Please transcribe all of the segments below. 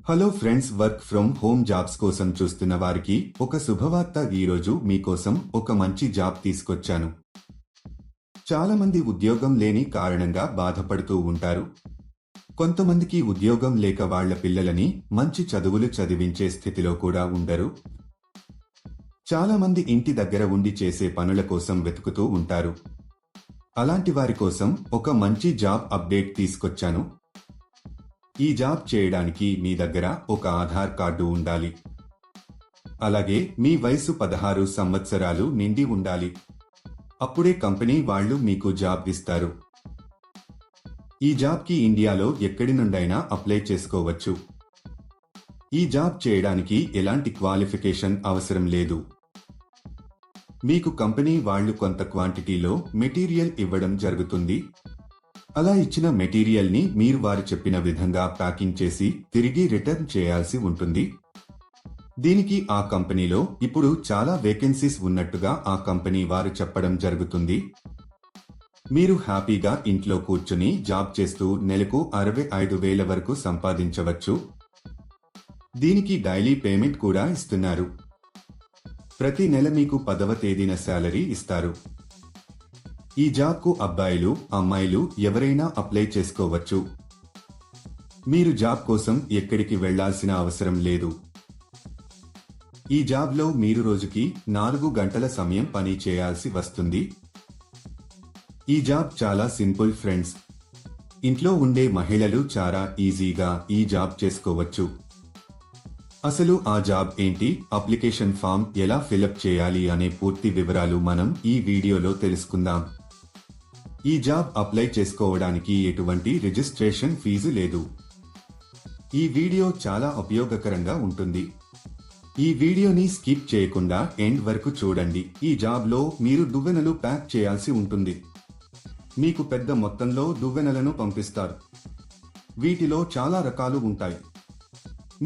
Hello friends, work from home jobs కోసం చూస్తున్న వారికి ఒక శుభవార్త. ఈరోజు మీకోసం ఒక మంచి జాబ్ తీసుకొచ్చాను. చాలా మంది ఉద్యోగం లేని కారణంగా బాధపడుతూ ఉంటారు. కొంతమందికి ఉద్యోగం లేక వాళ్ల పిల్లలని మంచి చదువులు చదివించే స్థితిలో కూడా ఉండరు. చాలా మంది ఇంటి దగ్గర ఉండి చేసే పనుల కోసం వెతుకుతూ ఉంటారు. అలాంటి వారి కోసం ఒక మంచి జాబ్ అప్డేట్ తీసుకొచ్చాను. ఈ జాబ్ చేయడానికి మీ దగ్గర ఒక ఆధార్ కార్డు ఉండాలి. అలాగే మీ వయసు 16 సంవత్సరాలు నిండి ఉండాలి. అప్పుడే కంపెనీ వాళ్ళు మీకు జాబ్ ఇస్తారు. ఈ జాబ్కి ఇండియాలో ఎక్కడి నుండైనా అప్లై చేసుకోవచ్చు. ఈ జాబ్ చేయడానికి ఎలాంటి క్వాలిఫికేషన్ అవసరం లేదు. మీకు కంపెనీ వాళ్ళు కొంత క్వాంటిటీలో మెటీరియల్ ఇవ్వడం జరుగుతుంది. అలా ఇచ్చిన మెటీరియల్ ని మీరు వారు చెప్పిన విధంగా ప్యాకింగ్ చేసి తిరిగి రిటర్న్ చేయాల్సి ఉంటుంది. దీనికి ఆ కంపెనీలో ఇప్పుడు చాలా వేకెన్సీస్ ఉన్నట్టుగా ఆ కంపెనీ వారు చెప్పడం జరుగుతుంది. మీరు హ్యాపీగా ఇంట్లో కూర్చుని జాబ్ చేస్తూ నెలకు 65,000 వరకు సంపాదించవచ్చు. దీనికి డైలీ పేమెంట్ కూడా ఇస్తున్నారు. ప్రతి నెల మీకు 10వ తేదీన శాలరీ ఇస్తారు. ఈ జాబ్కు అబ్బాయిలు, అమ్మాయిలు ఎవరైనా అప్లై చేసుకోవచ్చు. మీరు జాబ్ కోసం ఎక్కడికి వెళ్లాల్సిన అవసరం లేదు. ఈ జాబ్లో మీరు రోజుకి 4 గంటల సమయం పని చేయాల్సి వస్తుంది. ఈ జాబ్ చాలా సింపుల్ ఫ్రెండ్స్. ఇంట్లో ఉండే మహిళలు చాలా ఈజీగా ఈ జాబ్ చేసుకోవచ్చు. అసలు ఆ జాబ్ ఏంటి, అప్లికేషన్ ఫామ్ ఎలా ఫిలప్ చేయాలి అనే పూర్తి వివరాలు మనం ఈ వీడియోలో తెలుసుకుందాం. ఈ జాబ్ అప్లై చేసుకోవడానికి ఎటువంటి రిజిస్ట్రేషన్ ఫీజు లేదు. ఈ వీడియో చాలా ఉపయోగకరంగా ఉంటుంది. ఈ వీడియోని స్కిప్ చేయకుండా ఎండ్ వరకు చూడండి. ఈ జాబ్లో మీరు దువ్వెనలు ప్యాక్ చేయాల్సి ఉంటుంది. మీకు పెద్ద మొత్తంలో దువ్వెనలను పంపిస్తారు. వీటిలో చాలా రకాలు ఉంటాయి.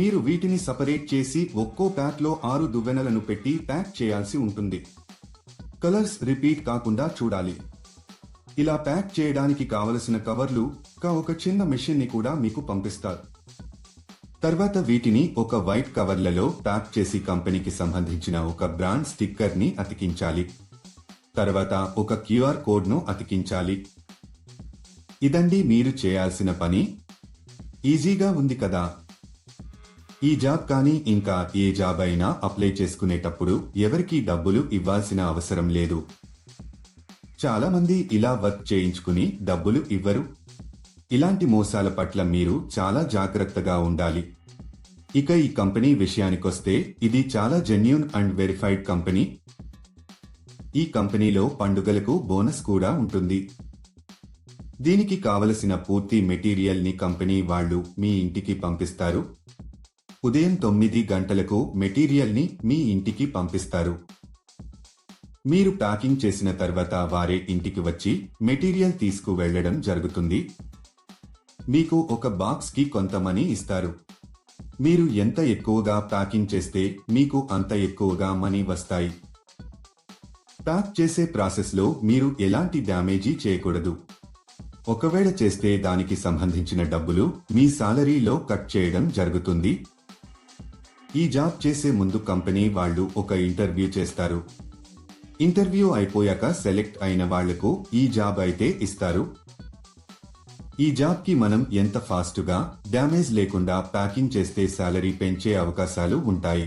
మీరు వీటిని సపరేట్ చేసి ఒక్కో ప్యాక్లో 6 దువ్వెనలను పెట్టి ప్యాక్ చేయాల్సి ఉంటుంది. కలర్స్ రిపీట్ కాకుండా చూడాలి. ఇలా ప్యాక్ చేయడానికి కావలసిన కవర్లు, ఒక చిన్న మెషిన్ ని కూడా మీకు పంపిస్తారు. తర్వాత వీటిని ఒక వైట్ కవర్లలో ప్యాక్ చేసి కంపెనీకి సంబంధించిన ఒక బ్రాండ్ స్టిక్కర్ ని అతికించాలి. తర్వాత ఒక QR కోడ్ ను అతికించాలి. ఇదండి మీరు చేయాల్సిన పని. ఈజీగా ఉంది కదా. ఈ జాబ్ కానీ ఇంకా ఏ జాబ్ అయినా అప్లై చేసుకునేటప్పుడు ఎవరికీ డబ్బులు ఇవ్వాల్సిన అవసరం లేదు. చాలా మంది ఇలా వర్క్ చేయించుకుని డబ్బులు ఇవ్వరు. ఇలాంటి మోసాల పట్ల మీరు చాలా జాగ్రత్తగా ఉండాలి. ఇక ఈ కంపెనీ విషయానికొస్తే ఇది చాలా జెన్యూన్ అండ్ వెరిఫైడ్ కంపెనీ. ఈ కంపెనీలో పండుగలకు బోనస్ కూడా ఉంటుంది. దీనికి కావలసిన పూర్తి మెటీరియల్ ని కంపెనీ వాళ్ళు మీ ఇంటికి పంపిస్తారు. ఉదయం 9 గంటలకు మెటీరియల్ ని మీ ఇంటికి పంపిస్తారు. మీరు ప్యాకింగ్ చేసిన తర్వాత వారే ఇంటికి వచ్చి మెటీరియల్ తీసుకువెళ్లడం జరుగుతుంది. మీకు ఒక బాక్స్ కి కొంత మనీ ఇస్తారు. మీరు ఎంత ఎక్కువగా ప్యాకింగ్ చేస్తే మీకు అంత ఎక్కువగా మనీ వస్తాయి. ప్యాక్ చేసే ప్రాసెస్ లో మీరు ఎలాంటి డ్యామేజీ చేయకూడదు. ఒకవేళ చేస్తే దానికి సంబంధించిన డబ్బులు మీ సాలరీలో కట్ చేయడం జరుగుతుంది. ఈ జాబ్ చేసే ముందు కంపెనీ వాళ్ళు ఒక ఇంటర్వ్యూ చేస్తారు. ఇంటర్వ్యూ అయిపోయాక సెలెక్ట్ అయిన వాళ్లకు ఈ జాబ్ అయితే ఇస్తారు. ఈ జాబ్ కి మనం ఎంత ఫాస్ట్గా డ్యామేజ్ లేకుండా ప్యాకింగ్ చేస్తే సాలరీ పెంచే అవకాశాలు ఉంటాయి.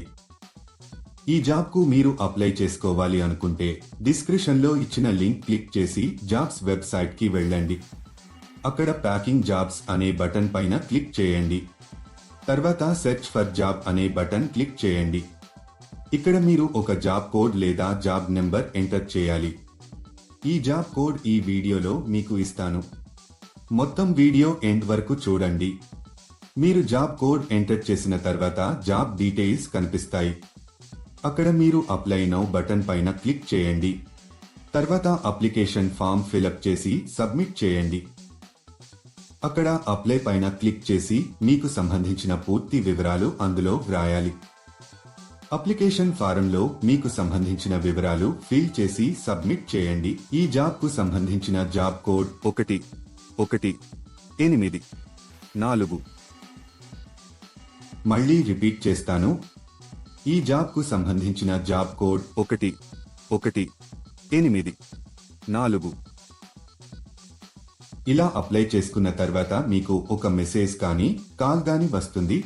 ఈ జాబ్ కు మీరు అప్లై చేసుకోవాలి అనుకుంటే డిస్క్రిప్షన్ లో ఇచ్చిన లింక్ క్లిక్ చేసి జాబ్స్ వెబ్సైట్ కి వెళ్ళండి. అక్కడ ప్యాకింగ్ జాబ్స్ అనే బటన్ పైన క్లిక్ చేయండి. తర్వాత సెర్చ్ ఫర్ జాబ్ అనే బటన్ క్లిక్ చేయండి. ఇక్కడ మీరు ఒక జాబ్ కోడ్ లేదా జాబ్ నెంబర్ ఎంటర్ చేయాలి. ఈ జాబ్ కోడ్ ఈ వీడియోలో మీకు ఇస్తాను. మొత్తం వీడియో ఎండ్ వరకు చూడండి. మీరు జాబ్ కోడ్ ఎంటర్ చేసిన తర్వాత జాబ్ డీటెయిల్స్ కనిపిస్తాయి. అక్కడ మీరు అప్లై నౌ బటన్ పైన క్లిక్ చేయండి. తర్వాత అప్లికేషన్ ఫామ్ ఫిలప్ చేసి సబ్మిట్ చేయండి. అక్కడ అప్లై పైన క్లిక్ చేసి మీకు సంబంధించిన పూర్తి వివరాలు అందులో వ్రాయాలి. అప్లికేషన్ ఫారంలో మీకు సంబంధించిన వివరాలు ఫిల్ చేసి సబ్మిట్ చేయండి. ఈ జాబ్ కు సంబంధించిన జాబ్ కోడ్ 118 4 మళ్ళీ రిపీట్ చేస్తాను. ఈ జాబ్కు సంబంధించిన జాబ్ కోడ్ 1184. ఇలా అప్లై చేసుకున్న తర్వాత మీకు ఒక మెసేజ్ కానీ కాల్ కానీ వస్తుంది.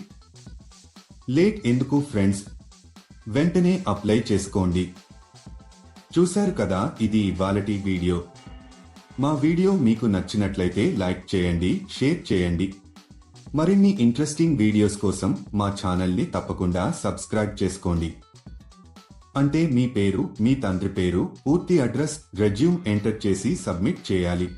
లేట్ ఎందుకు ఫ్రెండ్స్, వెంటనే అప్లై చేసుకోండి. చూశారు కదా, ఇది ఇవాళటి వీడియో. మా వీడియో మీకు నచ్చినట్లయితే లైక్ చేయండి, షేర్ చేయండి. మరిన్ని ఇంట్రెస్టింగ్ వీడియోస్ కోసం మా ఛానల్ని తప్పకుండా సబ్స్క్రైబ్ చేసుకోండి. అంటే మీ పేరు, మీ తండ్రి పేరు, పూర్తి అడ్రస్, రెజ్యూమ్ ఎంటర్ చేసి సబ్మిట్ చేయాలి.